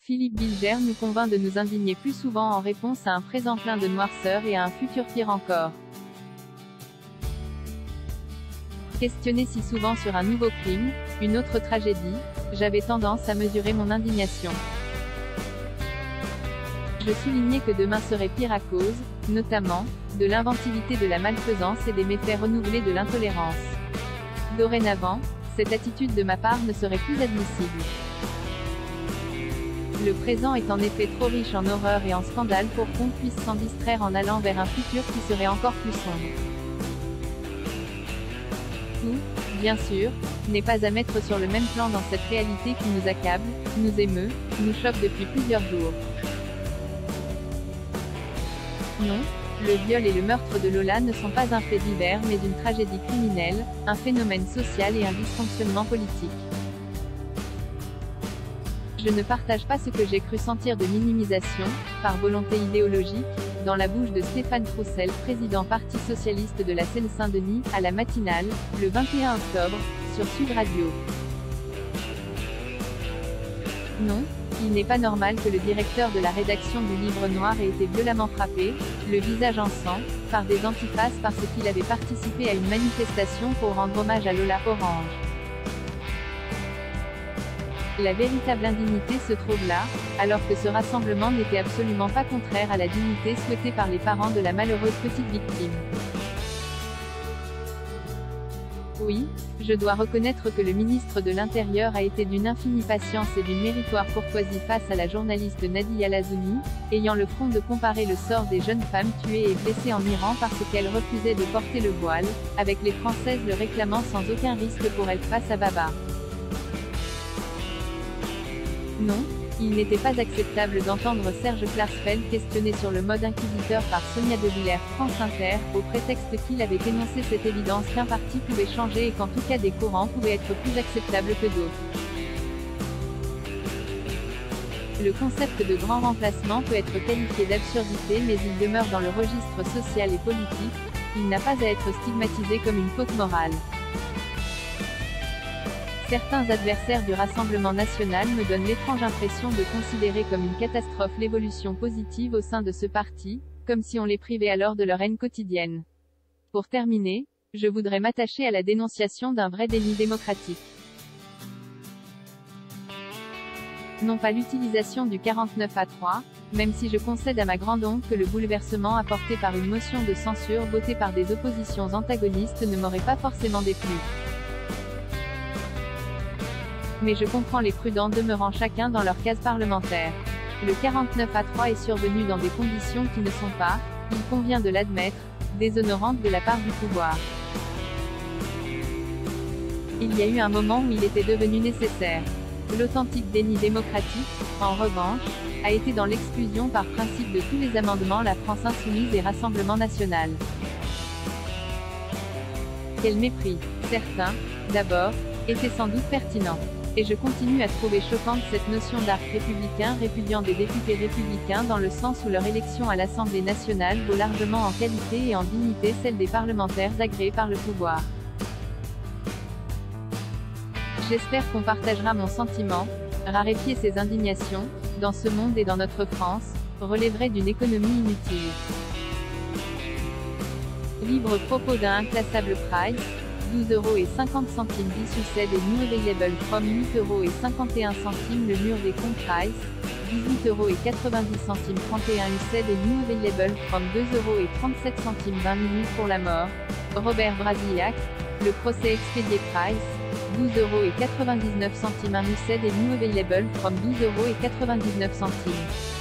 Philippe Bilger nous convainc de nous indigner plus souvent en réponse à un présent plein de noirceur et à un futur pire encore. Questionné si souvent sur un nouveau crime, une autre tragédie, j'avais tendance à mesurer mon indignation. Je soulignais que demain serait pire à cause, notamment, de l'inventivité de la malfaisance et des méfaits renouvelés de l'intolérance. Dorénavant, cette attitude de ma part ne serait plus admissible. Le présent est en effet trop riche en horreurs et en scandales pour qu'on puisse s'en distraire en allant vers un futur qui serait encore plus sombre. Tout, bien sûr, n'est pas à mettre sur le même plan dans cette réalité qui nous accable, nous émeut, nous choque depuis plusieurs jours. Non, le viol et le meurtre de Lola ne sont pas un fait divers mais une tragédie criminelle, un phénomène social et un dysfonctionnement politique. Je ne partage pas ce que j'ai cru sentir de minimisation, par volonté idéologique, dans la bouche de Stéphane Troussel, président Parti Socialiste de la Seine-Saint-Denis, à la matinale, le 21 octobre, sur Sud Radio. Non, il n'est pas normal que le directeur de la rédaction du Livre Noir ait été violemment frappé, le visage en sang, par des antifas parce qu'il avait participé à une manifestation pour rendre hommage à Lola Orange. La véritable indignité se trouve là, alors que ce rassemblement n'était absolument pas contraire à la dignité souhaitée par les parents de la malheureuse petite victime. Oui, je dois reconnaître que le ministre de l'Intérieur a été d'une infinie patience et d'une méritoire courtoisie face à la journaliste Nadia Lazouni, ayant le front de comparer le sort des jeunes femmes tuées et blessées en Iran parce qu'elles refusaient de porter le voile, avec les Françaises le réclamant sans aucun risque pour elles face à Baba. Non, il n'était pas acceptable d'entendre Serge Klarsfeld questionné sur le mode inquisiteur par Sonia De Villers, France Inter, au prétexte qu'il avait énoncé cette évidence qu'un parti pouvait changer et qu'en tout cas des courants pouvaient être plus acceptables que d'autres. Le concept de grand remplacement peut être qualifié d'absurdité mais il demeure dans le registre social et politique, il n'a pas à être stigmatisé comme une faute morale. Certains adversaires du Rassemblement national me donnent l'étrange impression de considérer comme une catastrophe l'évolution positive au sein de ce parti, comme si on les privait alors de leur haine quotidienne. Pour terminer, je voudrais m'attacher à la dénonciation d'un vrai déni démocratique. Non pas l'utilisation du 49-3, même si je concède à ma grande honte que le bouleversement apporté par une motion de censure votée par des oppositions antagonistes ne m'aurait pas forcément déplu. Mais je comprends les prudents demeurant chacun dans leur case parlementaire. Le 49-3 est survenu dans des conditions qui ne sont pas, il convient de l'admettre, déshonorantes de la part du pouvoir. Il y a eu un moment où il était devenu nécessaire. L'authentique déni démocratique, en revanche, a été dans l'exclusion par principe de tous les amendements La France Insoumise et Rassemblement National. Quel mépris. Certains, d'abord, étaient sans doute pertinents. Et je continue à trouver choquante cette notion d'arc républicain répudiant des députés républicains dans le sens où leur élection à l'Assemblée nationale vaut largement en qualité et en dignité celle des parlementaires agréés par le pouvoir. J'espère qu'on partagera mon sentiment, raréfier ses indignations, dans ce monde et dans notre France, relèverait d'une économie inutile. Libre propos d'un inclassable price, 12,50 € d'issue et new available from 8,51 € le mur des comptes price, 18,90 € 31 UCED et new available from 2,37 € 20 minutes pour la mort, Robert Brasillach, le procès expédié price, 12,99 € 1 UCED et new available from 12,99 €.